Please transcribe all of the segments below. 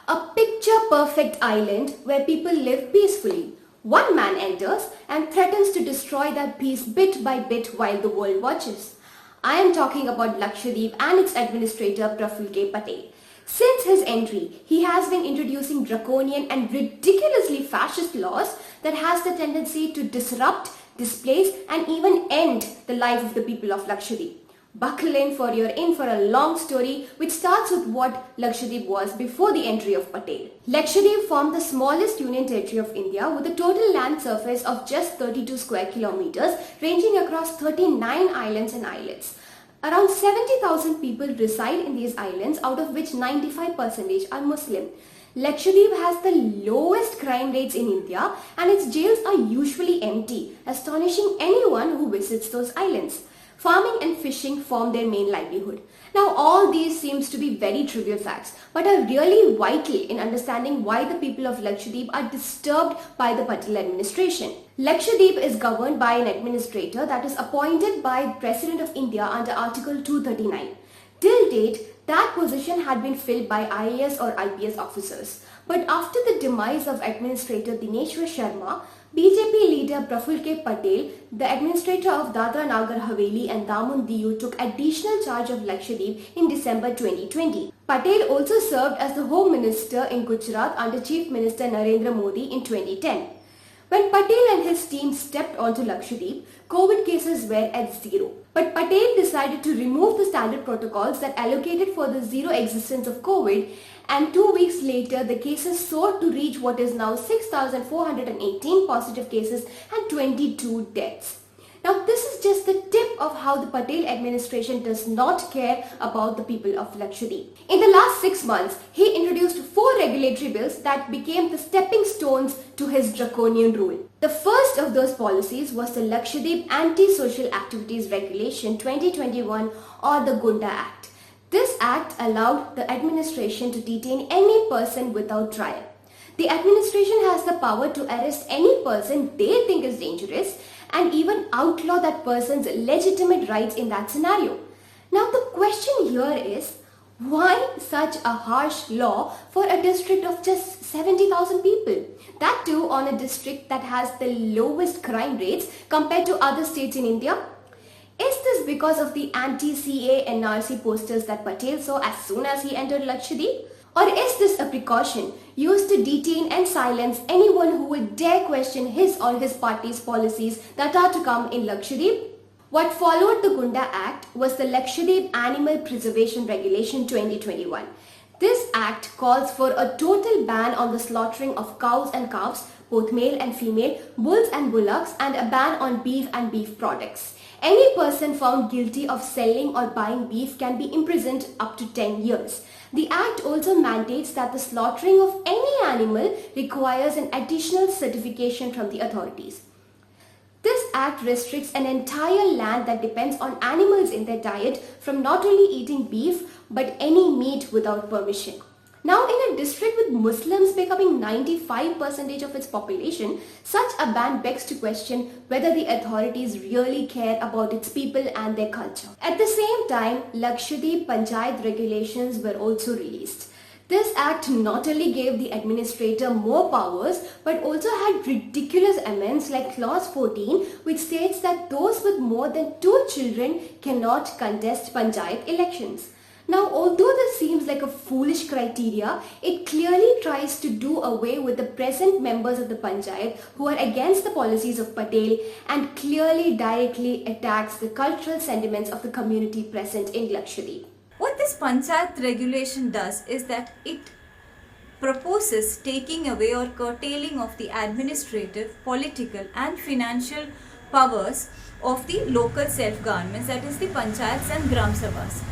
a picture-perfect island where people live peacefully. One man enters and threatens to destroy that peace bit by bit while the world watches. I am talking about Lakshadweep and its administrator PrafulKPatel. Since his entry, he has been introducing draconian and ridiculously fascist laws that has the tendency to disrupt, displace and even end the life of the people of Lakshadweep. Buckle in for you're in for a long story which starts with what Lakshadweep was before the entry of Patel. Lakshadweep formed the smallest union territory of India with a total land surface of just 32 square kilometers ranging across 39 islands and islets. Around 70,000 people reside in these islands, out of which 95% are Muslim. Lakshadweep has the lowest crime rates in India and its jails are usually empty, astonishing anyone who visits those islands. Farming and fishing form their main livelihood. Now all these seems to be very trivial facts, but are really vital in understanding why the people of Lakshadweep are disturbed by the Patel administration. Lakshadweep is governed by an administrator that is appointed by the President of India under Article 239. Till date, that position had been filled by IAS or IPS officers. But after the demise of Administrator Dineshwar Sharma, BJP leader PrafulKPatel, the administrator of Dadra Nagar Haveli and Daman Diu took additional charge of Lakshadweep in December 2020. Patel also served as the Home Minister in Gujarat under Chief Minister Narendra Modi in 2010. When Patel and his team stepped onto Lakshadweep, COVID cases were at zero. But Patel decided to remove the standard protocols that allocated for the zero existence of COVID, and 2 weeks later the cases soared to reach what is now 6,418 positive cases and 22 deaths. Now this is just the tip of how the Patel administration does not care about the people of Lakshadweep. In the last 6 months, he introduced 4 regulatory bills that became the stepping stones to his draconian rule. The first of those policies was the Lakshadweep Anti-Social Activities Regulation 2021 or the Gunda Act. This act allowed the administration to detain any person without trial. The administration has the power to arrest any person they think is dangerous and even outlaw that person's legitimate rights in that scenario. Now the question here is, why such a harsh law for a district of just 70,000 people? That too on a district that has the lowest crime rates compared to other states in India? Is this because of the anti-CA NRC posters that Patel saw as soon as he entered Lakshadweep? Or is this a precaution used to detain and silence anyone who would dare question his or his party's policies that are to come in Lakshadweep? What followed the Gunda Act was the Lakshadweep Animal Preservation Regulation 2021. This act calls for a total ban on the slaughtering of cows and calves, both male and female, bulls and bullocks, and a ban on beef and beef products. Any person found guilty of selling or buying beef can be imprisoned up to 10 years. The Act also mandates that the slaughtering of any animal requires an additional certification from the authorities. This Act restricts an entire land that depends on animals in their diet from not only eating beef but any meat without permission. Now in a district with Muslims becoming 95% of its population, such a ban begs to question whether the authorities really care about its people and their culture. At the same time, Lakshadweep Panchayat regulations were also released. This act not only gave the administrator more powers but also had ridiculous amendments like clause 14, which states that those with more than 2 children cannot contest Panchayat elections. Now, although this seems like a foolish criteria, it clearly tries to do away with the present members of the Panchayat who are against the policies of Patel and clearly directly attacks the cultural sentiments of the community present in Lakshadweep. What this Panchayat regulation does is that it proposes taking away or curtailing of the administrative, political and financial powers of the local self-governments, that is the Panchayats and Gram Sabhas.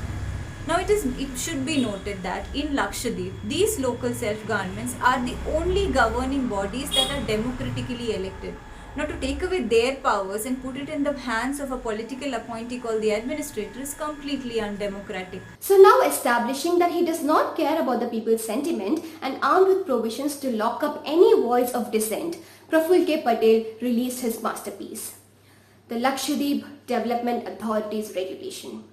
Now it should be noted that in Lakshadweep, these local self-governments are the only governing bodies that are democratically elected. Now to take away their powers and put it in the hands of a political appointee called the administrator is completely undemocratic. So now establishing that he does not care about the people's sentiment and armed with provisions to lock up any voice of dissent, PrafulKPatel released his masterpiece, the Lakshadweep Development Authorities Regulation.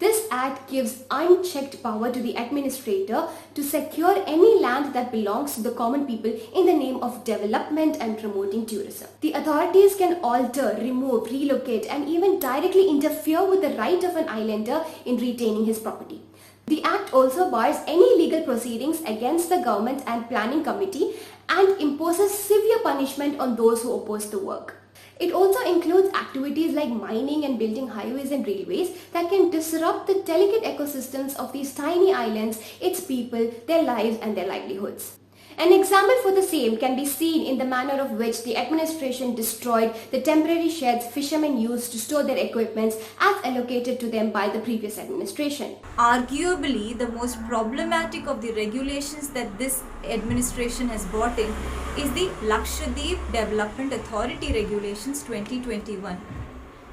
This act gives unchecked power to the administrator to secure any land that belongs to the common people in the name of development and promoting tourism. The authorities can alter, remove, relocate and even directly interfere with the right of an islander in retaining his property. The act also bars any legal proceedings against the government and planning committee and imposes severe punishment on those who oppose the work. It also includes activities like mining and building highways and railways that can disrupt the delicate ecosystems of these tiny islands, its people, their lives and their livelihoods. An example for the same can be seen in the manner of which the administration destroyed the temporary sheds fishermen used to store their equipments as allocated to them by the previous administration. Arguably, the most problematic of the regulations that this administration has brought in is the Lakshadweep Development Authority Regulations 2021.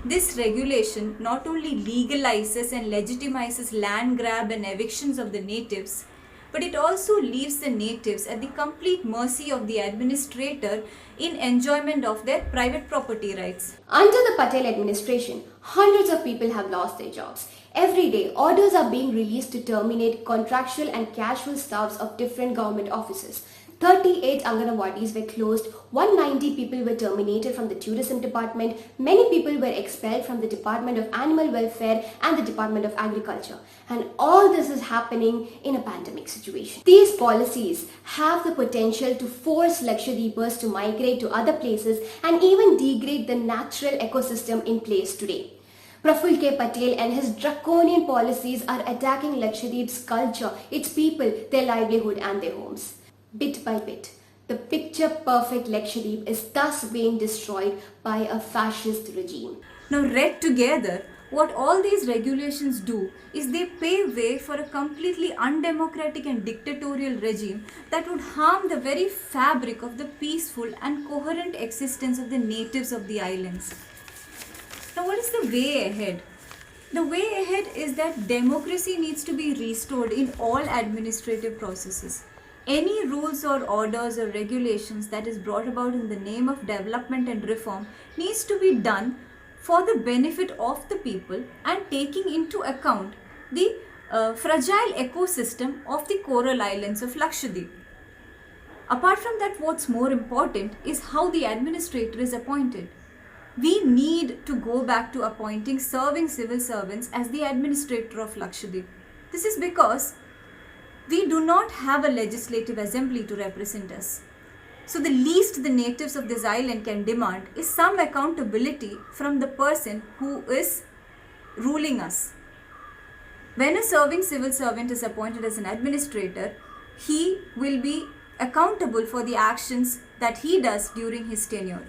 This regulation not only legalizes and legitimizes land grab and evictions of the natives, but it also leaves the natives at the complete mercy of the administrator in enjoyment of their private property rights. Under the Patel administration, hundreds of people have lost their jobs. Every day, orders are being released to terminate contractual and casual staffs of different government offices. 38 Anganwadis were closed, 190 people were terminated from the tourism department, many people were expelled from the Department of Animal Welfare and the Department of Agriculture. And all this is happening in a pandemic situation. These policies have the potential to force Lakshadweepers to migrate to other places and even degrade the natural ecosystem in place today. PrafulKPatel and his draconian policies are attacking Lakshadweep's culture, its people, their livelihood and their homes. Bit by bit, the picture-perfect Lakshadweep is thus being destroyed by a fascist regime. Now, read together, what all these regulations do is they pave way for a completely undemocratic and dictatorial regime that would harm the very fabric of the peaceful and coherent existence of the natives of the islands. Now, what is the way ahead? The way ahead is that democracy needs to be restored in all administrative processes. Any rules or orders or regulations that is brought about in the name of development and reform needs to be done for the benefit of the people and taking into account the fragile ecosystem of the coral islands of Lakshadweep. Apart from that, what's more important is how the administrator is appointed. We need to go back to appointing serving civil servants as the administrator of Lakshadweep. This is because we do not have a legislative assembly to represent us. So the least the natives of this island can demand is some accountability from the person who is ruling us. When a serving civil servant is appointed as an administrator, he will be accountable for the actions that he does during his tenure.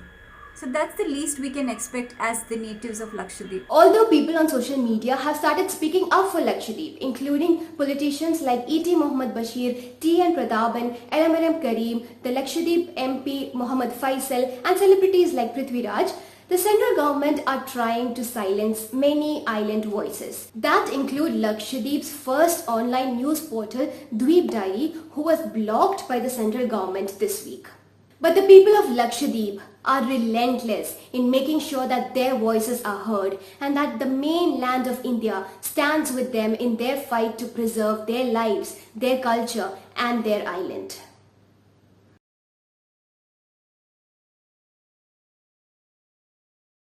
So that's the least we can expect as the natives of Lakshadweep. Although people on social media have started speaking up for Lakshadweep, including politicians like E.T. Mohammad Bashir, T.N. Prathaban, LMRM Karim, the Lakshadweep MP Muhammad Faisal and celebrities like Prithvi Raj, the central government are trying to silence many island voices. That include Lakshadweep's first online news portal, Dweep Diary, who was blocked by the central government this week. But the people of Lakshadweep are relentless in making sure that their voices are heard and that the mainland of India stands with them in their fight to preserve their lives, their culture and their island.